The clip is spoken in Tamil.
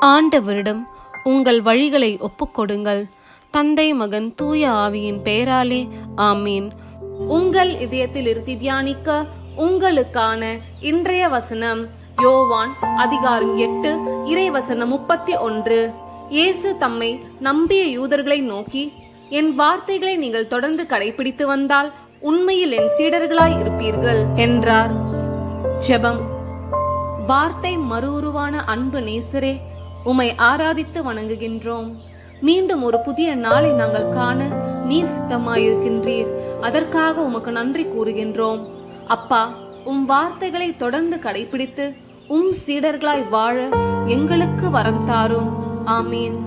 ஆண்டவரிடம் உங்கள் வழிகளை ஒப்புக்கொடுங்கள். தந்தை, மகன், தூய ஆவியின் பெயராலே ஆமீன். உங்கள் இதயத்தில் இருத்தி தியானிக்க உங்களுக்கான இன்றைய வசனம் யோவான் அதிகாரம் 8 இறைவசனம் 31. இயேசு தம்மை நம்பிய யூதர்களை நோக்கி, என் வார்த்தைகளை நீங்கள் தொடர்ந்து கடைபிடித்து வந்தால் உண்மையில் என் சீடர்களாய் இருப்பீர்கள் என்றார். ஜெபம். வார்த்தை மறு உருவான அன்பு நேசரே, உம்மை ஆராதித்து வணங்குகின்றோம். மீண்டும் ஒரு புதிய நாளை நாங்கள் காண நீர் சித்தமாயிருக்கின்றீர். அதற்காக உமக்கு நன்றி கூறுகின்றோம். அப்பா, உம் வார்த்தைகளை தொடர்ந்து கடைபிடித்து சீடர்களாய் வாழ எங்களுக்கு வரம் தாரும். ஆமீன்.